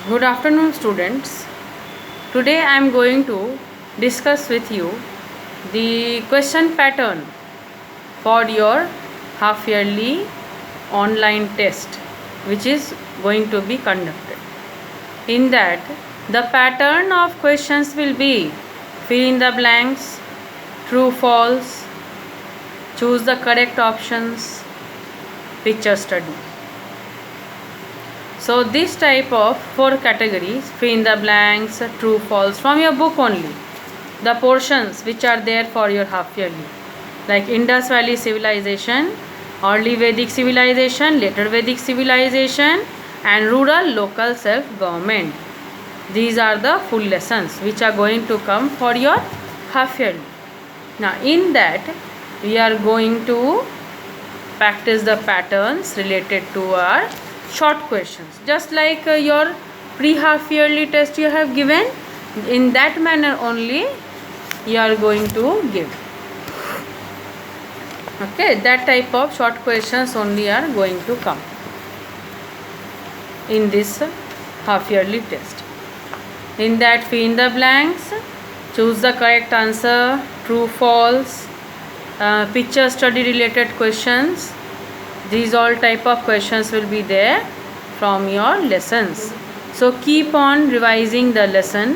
Good afternoon, students. Today I am going to discuss with you the question pattern for your half yearly online test, which is going to be conducted. In that, the pattern of questions will be fill in the blanks, true, false, choose the correct options, picture study. So this type of 4 categories, fill in the blanks, true, false, from your book only. The portions which are there for your half yearly, like Indus Valley Civilization, early Vedic civilization, later Vedic civilization, and rural local self-government. These are the full lessons which are going to come for your half yearly. Now in that we are going to practice the patterns related to our short questions, just like your pre-half yearly test you have given. In that manner only you are going to give. Okay, that type of short questions only are going to come in this half yearly test. In that, fill in the blanks, choose the correct answer, true, false, picture study related questions. These all type of questions will be there from your lessons. So keep on revising the lesson.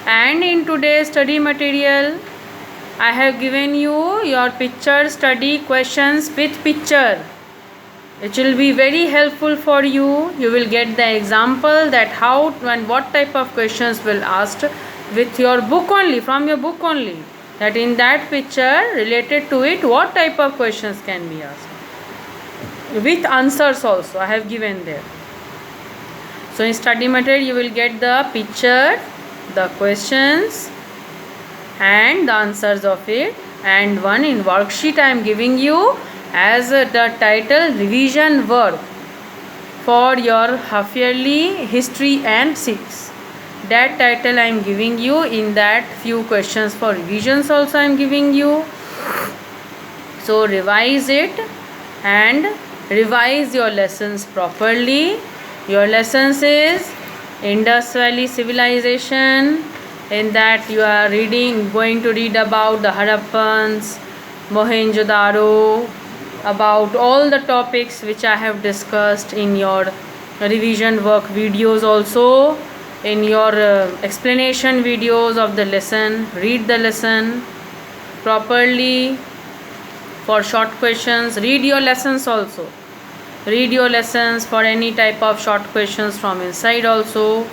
And in today's study material, I have given you your picture study questions with picture. It will be very helpful for you. You will get the example that how and what type of questions will asked with your book only, from your book only. That in that picture related to it, what type of questions can be asked. With answers also I have given there. So in study material you will get the picture, the questions and the answers of it, and one in worksheet I am giving you as the title revision work for your half yearly history and civics. That title I am giving you. In that few questions for revisions also I am giving you. So revise it and revise your lessons properly. Your lessons is Indus Valley Civilization. In that you are going to read about the Harappans, Mohenjo-daro, about all the topics which I have discussed in your revision work videos, also in your explanation videos of the lesson. Read the lesson properly. For short questions, read your lessons also. Read your lessons for any type of short questions from inside also.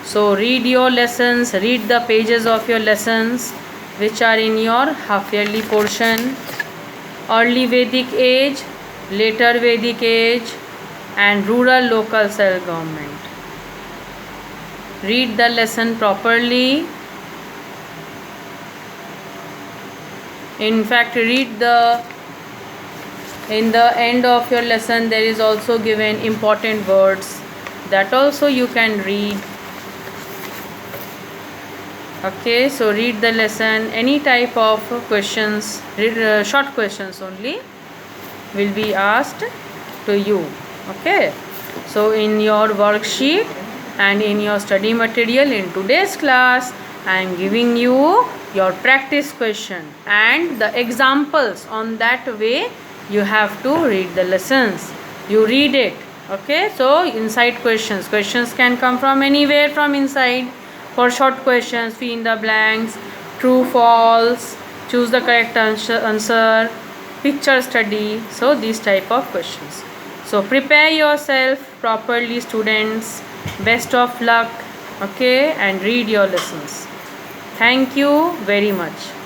So read your lessons, read the pages of your lessons which are in your half yearly portion. Early Vedic age, later Vedic age, and rural local self-government. Read the lesson properly. In fact, read in the end of your lesson there is also given important words, that also you can read. Okay, so read the lesson. Any type of questions, short questions only will be asked to you. Okay, so in your worksheet and in your study material in today's class I am giving you your practice question and the examples. On that way you have to read the lessons. You read it. Okay, so inside questions can come from anywhere from inside. For short questions, fill in the blanks, true, false, choose the correct answer, picture study. So these type of questions. So prepare yourself properly, students. Best of luck. Okay, and read your lessons. Thank you very much.